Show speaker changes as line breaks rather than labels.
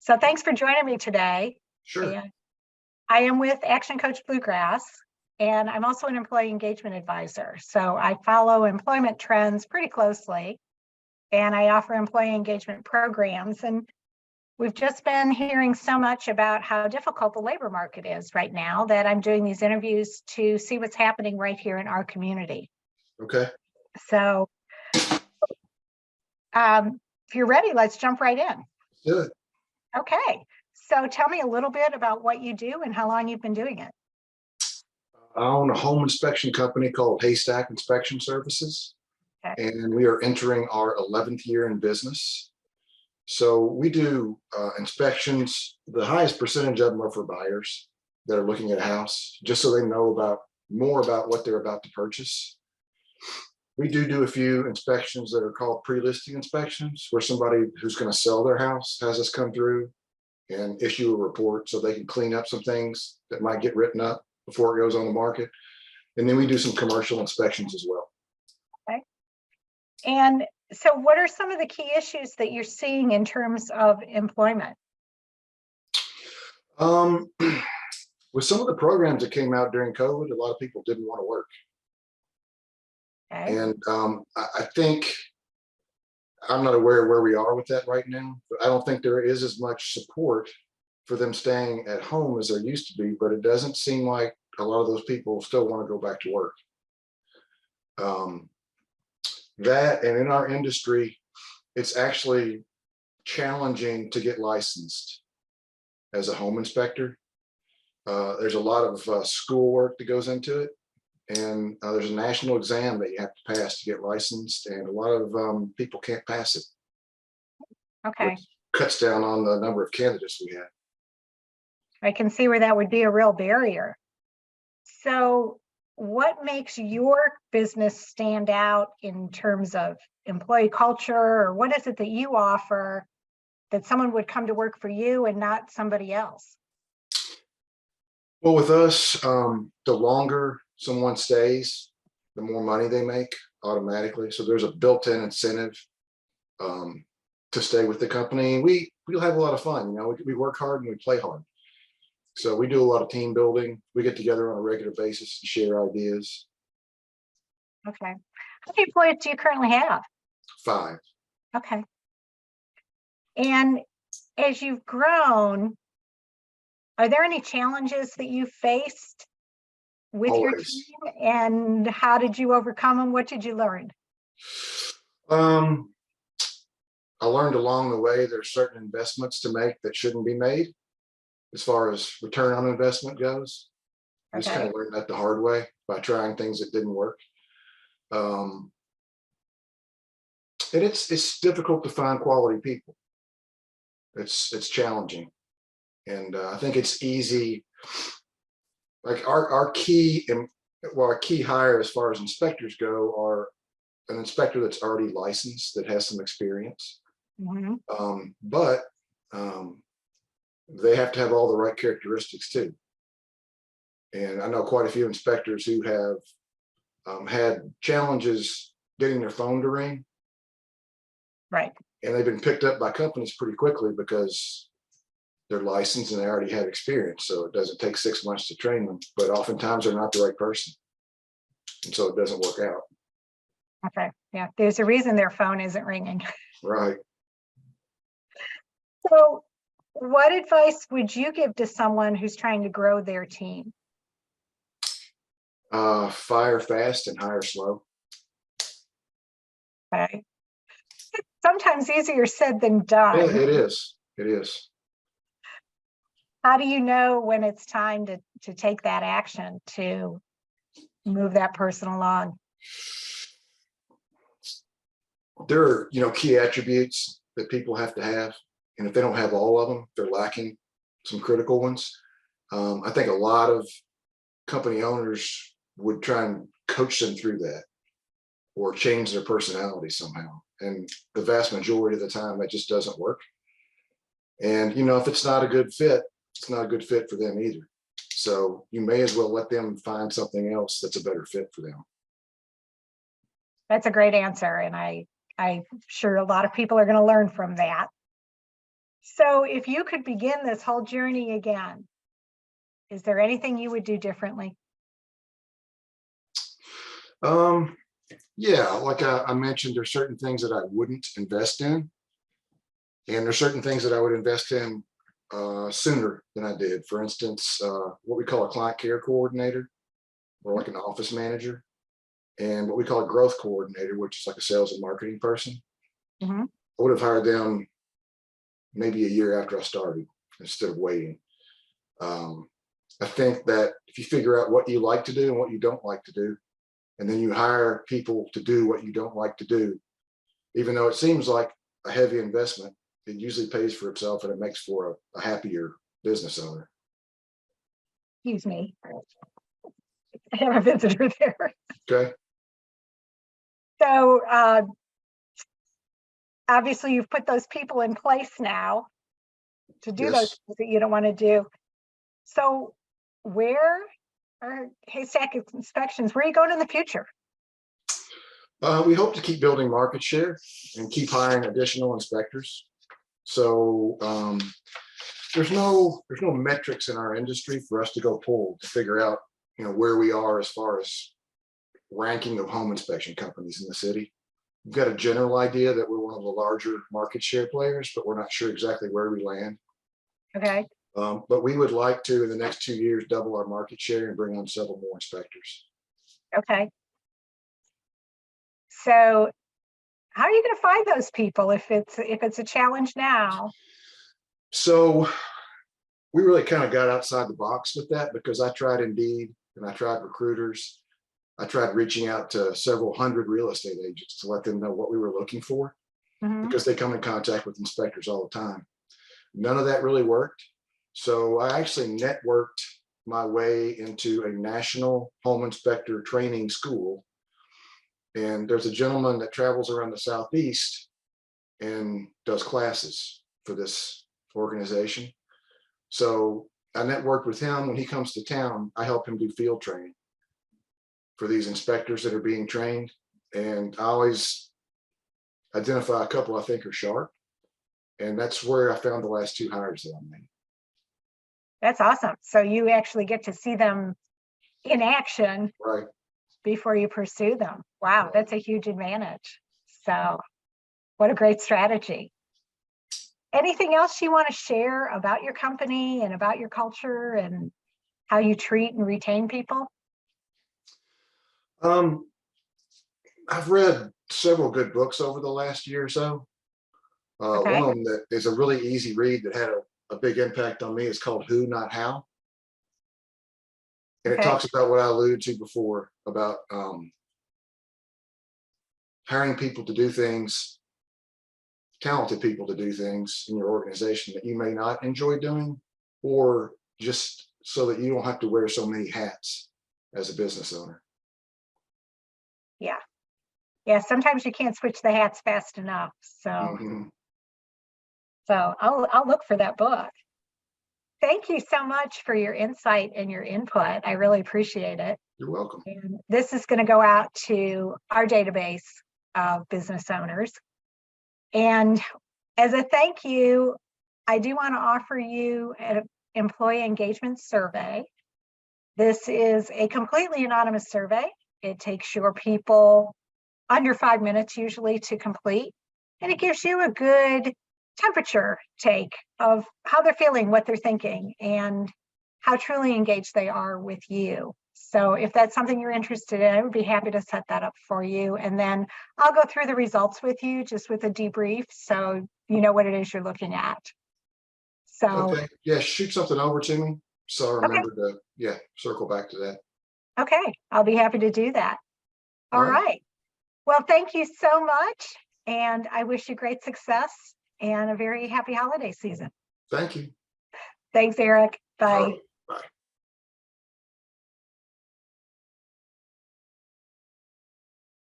So thanks for joining me today.
Sure.
And I am with Action Coach Bluegrass, and I'm also an employee engagement advisor. So I follow employment trends pretty closely, and I offer employee engagement programs. And we've just been hearing so much about how difficult the labor market is right now that I'm doing these interviews to see what's happening right here in our community.
Okay.
So if you're ready, let's jump right in.
Do it.
Okay. So tell me a little bit about what you do and how long you've been doing it.
I own a home inspection company called Haystack Inspection Services,
Okay.
and we are entering our 11th year in business. So we do inspections. The highest percentage of them are for buyers that are looking at a house, just so they know more about what they're about to purchase. We do a few inspections that are called pre-listing inspections, where somebody who's going to sell their house has us come through and issue a report so they can clean up some things that might get written up before it goes on the market. And then we do some commercial inspections as well.
Okay. And so what are some of the key issues that you're seeing in terms of employment?
With some of the programs that came out during COVID, a lot of people didn't want to work.
Okay.
And I think, I'm not aware of where we are with that right now, but I don't think there is as much support for them staying at home as there used to be, but it doesn't seem like a lot of those people still want to go back to work. That, and in our industry, it's actually challenging to get licensed as a home inspector. There's a lot of schoolwork that goes into it. And there's a national exam that you have to pass to get licensed, and a lot of people can't pass it.
Okay.
Which cuts down on the number of candidates we have.
I can see where that would be a real barrier. So what makes your business stand out in terms of employee culture, or what is it that you offer that someone would come to work for you and not somebody else?
Well, with us, the longer someone stays, the more money they make automatically. So there's a built-in incentive to stay with the company. We'll have a lot of fun. You know, we work hard and we play hard. So we do a lot of team building. We get together on a regular basis and share ideas.
Okay. How many employees do you currently have?
5.
Okay. And as you've grown, are there any challenges that you faced with your
Always.
team, and how did you overcome them? What did you learn?
I learned along the way there's certain investments to make that shouldn't be made as far as return on investment goes. I just kind of learned that the hard way by trying things that didn't work. And it's difficult to find quality people. It's challenging, and I think it's easy. Like our key hire as far as inspectors go are an inspector that's already licensed, that has some experience.
Mm-hmm.
But they have to have all the right characteristics too. And I know quite a few inspectors who have had challenges getting their phone to ring.
Right.
And they've been picked up by companies pretty quickly because they're licensed and they already have experience. So it doesn't take 6 months to train them, but oftentimes they're not the right person. And so it doesn't work out.
Okay. Yeah. There's a reason their phone isn't ringing.
Right.
So what advice would you give to someone who's trying to grow their team?
Fire fast and hire slow.
Okay. Sometimes easier said than done.
Yeah, it is. It is.
How do you know when it's time to take that action to move that person along?
There are, key attributes that people have to have. And if they don't have all of them, they're lacking some critical ones. I think a lot of company owners would try and coach them through that or change their personality somehow. And the vast majority of the time, that just doesn't work. And, if it's not a good fit, it's not a good fit for them either. So you may as well let them find something else that's a better fit for them.
That's a great answer. And I'm sure a lot of people are going to learn from that. So if you could begin this whole journey again, is there anything you would do differently?
Um, yeah, like I mentioned, there's certain things that I wouldn't invest in, and there's certain things that I would invest in sooner than I did. For instance, what we call a client care coordinator, or like an office manager, and what we call a growth coordinator, which is like a sales and marketing person.
Mhm.
I would have hired them maybe a year after I started instead of waiting. Um, I think that if you figure out what you like to do and what you don't like to do, and then you hire people to do what you don't like to do, even though it seems like a heavy investment, it usually pays for itself and it makes for a happier business owner.
Excuse me. I have a visitor there.
Okay.
So obviously you've put those people in place now to do those
Yes.
things that you don't want to do. So where are haystack inspections? Where are you going in the future?
We hope to keep building market share and keep hiring additional inspectors. So there's no metrics in our industry for us to go pull to figure out, where we are as far as ranking of home inspection companies in the city. We've got a general idea that we're one of the larger market share players, but we're not sure exactly where we land.
Okay.
But we would like to, in the next 2 years, double our market share and bring on several more inspectors.
Okay. So how are you going to find those people if it's a challenge now?
So we really kind of got outside the box with that because I tried Indeed and I tried recruiters. I tried reaching out to several hundred real estate agents to let them know what we were looking for
Mhm.
because they come in contact with inspectors all the time. None of that really worked. So I actually networked my way into a national home inspector training school. And there's a gentleman that travels around the Southeast and does classes for this organization. So I networked with him. When he comes to town, I help him do field training for these inspectors that are being trained. And I always identify a couple I think are sharp. And that's where I found the last 2 hires that I made.
That's awesome. So you actually get to see them in action
Right.
before you pursue them. Wow, that's a huge advantage. So what a great strategy. Anything else you want to share about your company and about your culture and how you treat and retain people?
Um, I've read several good books over the last year or so. One
Okay.
of them that is a really easy read that had a big impact on me is called Who, Not How. And it
Okay.
talks about what I alluded to before about hiring people to do things, talented people to do things in your organization that you may not enjoy doing, or just so that you don't have to wear so many hats as a business owner.
Yeah. Yeah. Sometimes you can't switch the hats fast enough.
Mhm.
So I'll look for that book. Thank you so much for your insight and your input. I really appreciate it.
You're welcome.
And this is going to go out to our database of business owners. And as a thank you, I do want to offer you an employee engagement survey. This is a completely anonymous survey. It takes your people under 5 minutes usually to complete, and it gives you a good temperature take of how they're feeling, what they're thinking, and how truly engaged they are with you. So if that's something you're interested in, I would be happy to set that up for you. And then I'll go through the results with you just with a debrief so you know what it is you're looking at. So,
Okay. Yeah, shoot something over to me so I
okay,
remember to, circle back to that.
okay, I'll be happy to do that.
All
All
right.
right. Well, thank you so much. And I wish you great success and a very happy holiday season.
Thank you.
Thanks, Eric.
All
Bye.
right.